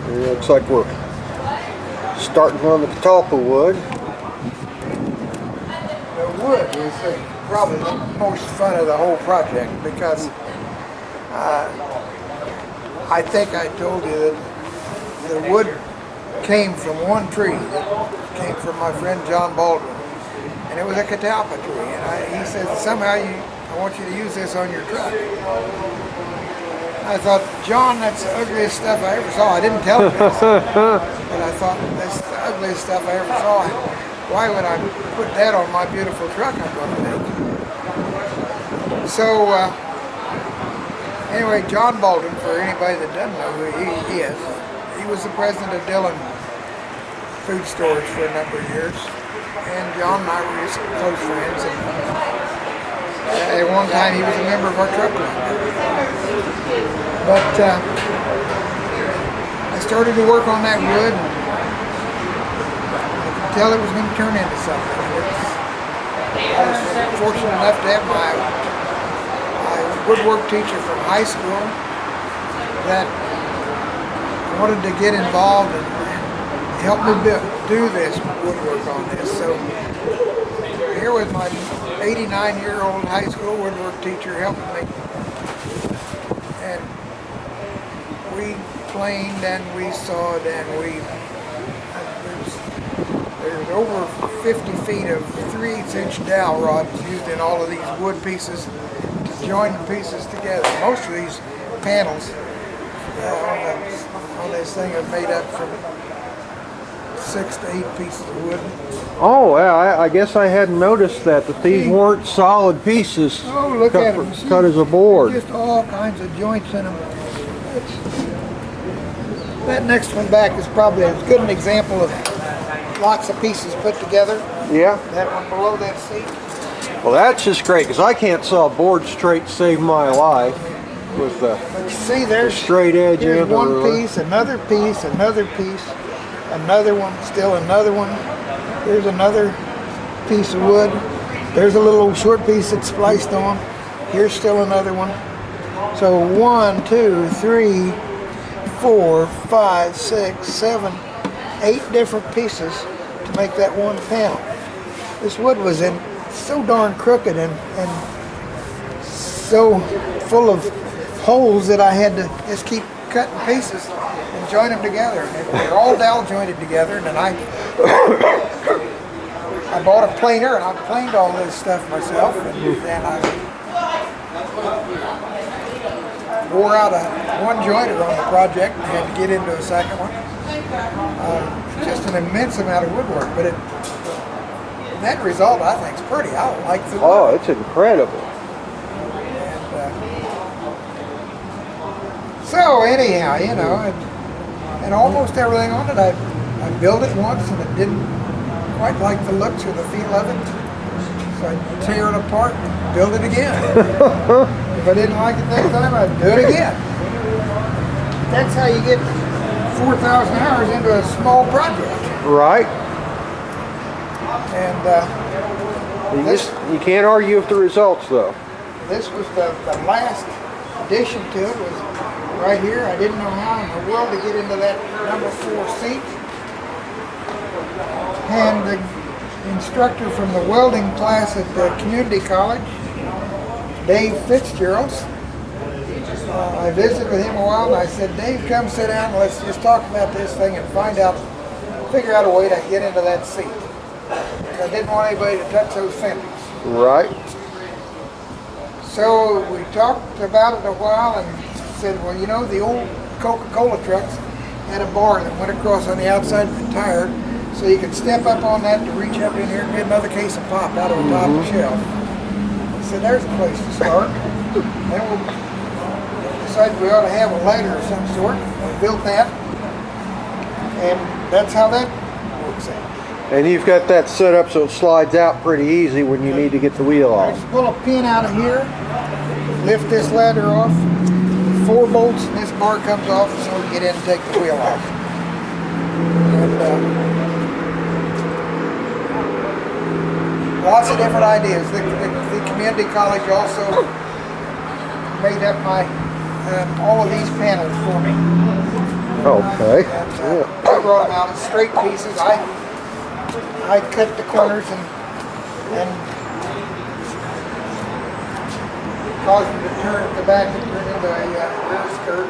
It looks like we're starting on the catalpa wood. The wood is probably the most fun of the whole project because I think I told you that the wood came from one tree that came from my friend John Baldwin, and it was a catalpa tree. And he said, somehow I want you to use this on your truck. I thought, John, that's the ugliest stuff I ever saw. I didn't tell him this, but I thought, that's the ugliest stuff I ever saw. Why would I put that on my beautiful truck I'm going to make? So, anyway, John Baldwin, for anybody that doesn't know who he is, he was the president of Dillon Food Storage for a number of years. And John and I were just close friends. And at one time, he was a member of our truck club. But I started to work on that wood, and I could tell it was going to turn into something. I was fortunate enough to have my woodwork teacher from high school that wanted to get involved and help me do this woodwork on this. So here was my 89-year-old high school woodwork teacher helping me. And we planed and we sawed and there's over 50 feet of 3/8" dowel rods used in all of these wood pieces to join the pieces together. Most of these panels on this thing are made up from 6 to 8 pieces of wood. Oh, yeah, I guess I hadn't noticed that these weren't solid pieces. Oh, look at them. Cut as a board. Just all kinds of joints in them. That next one back is probably as good an example of lots of pieces put together. Yeah. That one below that seat. Well, that's just great because I can't saw a board straight to save my life with the, but you see, there's straight edge. Here's and one piece, another piece, another piece, another one, still another one. There's another piece of wood. There's a little short piece that's spliced on. Here's still another one. So 1, 2, 3, 4, 5, 6, 7, 8 different pieces to make that one panel. This wood was so darn crooked and so full of holes that I had to just keep cutting pieces and join them together. And they're all dowel jointed together. And then I bought a planer and I planed all this stuff myself. And then I wore out one jointer on the project and had to get into a second one. Just an immense amount of woodwork, but that result I think is pretty. I like the wood. Oh, it's incredible. And, so anyhow, you know, and almost everything on it, I built it once and it didn't quite like the looks or the feel of it. So I'd tear it apart and build it again. If I didn't like it next time, I'd do it again. That's how you get 4,000 hours into a small project. Right. And you can't argue with the results, though. This was the last addition to it was right here. I didn't know how in the world to get into that number 4 seat. And the instructor from the welding class at the community college, Dave Fitzgerald, I visited with him a while and I said, Dave, come sit down and let's just talk about this thing and figure out a way to get into that seat. I didn't want anybody to touch those fenders. Right. So we talked about it a while and said, well, you know, the old Coca-Cola trucks had a bar that went across on the outside of the tire, so you could step up on that to reach up in here and get another case of pop out of the top of the shelf. I said, there's a place to start. Then we decided we ought to have a ladder of some sort. We built that, and that's how that works out. And you've got that set up so it slides out pretty easy when you need to get the wheel off. Just pull a pin out of here, lift this ladder off, 4 bolts, and this bar comes off so we can get in and take the wheel off. And lots of different ideas. The community college also made up all of these panels for me. Okay. And, I brought them out in straight pieces. I cut the corners and caused them to turn at the back and turn into a rear skirt.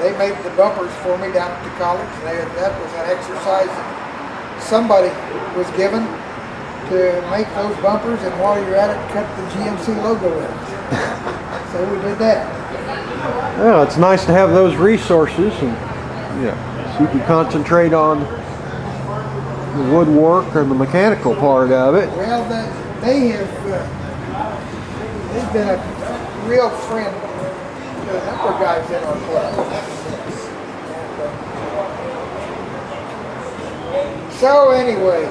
They made the bumpers for me down at the college. That was an exercise that somebody was given to make those bumpers, and while you're at it, cut the GMC logo in. So we did that. Well, it's nice to have those resources, and so you can concentrate on the woodwork or the mechanical part of it. Well, they've been a real friend to a number of guys in our club. So anyway,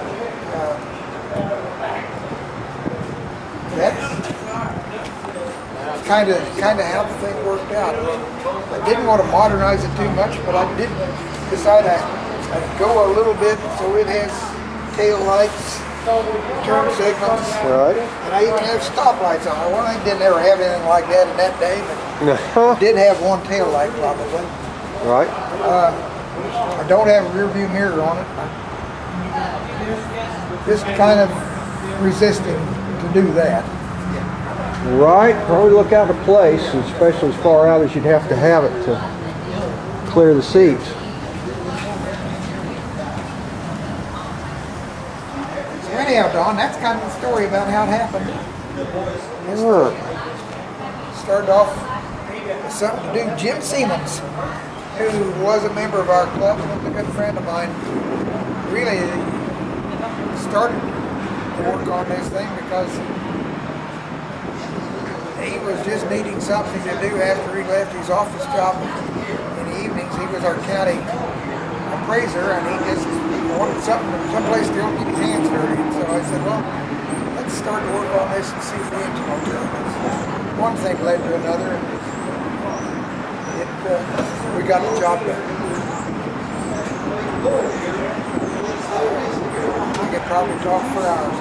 that's kind of how the thing worked out. I didn't want to modernize it too much, but I did decide I'd go a little bit so it has tail lights, turn signals, Right. and I even have stoplights on it. Well, I didn't ever have anything like that in that day, but I did have one tail light probably. Right. I don't have a rear view mirror on it. Just kind of resisting to do that. Right. Probably look out of place, especially as far out as you'd have to have it to clear the seats. So anyhow, Don, that's kind of the story about how it happened. Started off with something to do. Jim Siemens, who was a member of our club and was a good friend of mine, really started to work on this thing because he was just needing something to do after he left his office job in the evenings. He was our county appraiser, and he just wanted someplace to go get his hands dirty. And so I said, well, let's start to work on this and see if the engine will turn. One thing led to another, and we got the job done. I could probably talk for hours.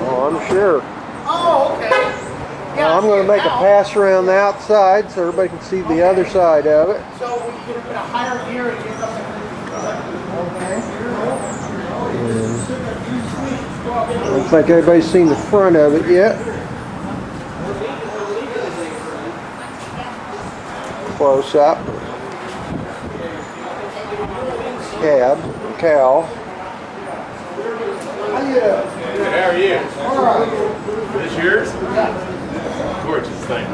Oh, I'm sure. Oh, okay. Now I'm going to make a pass around the outside so everybody can see the other side of it. So we get up in a higher gear and get up I don't think everybody's seen the front of it yet. Close up. Cab, cow. How are you? All right. This yours? Gorgeous thing.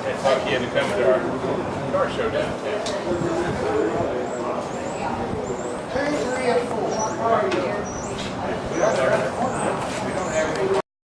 And talk you into coming to our car show downtown.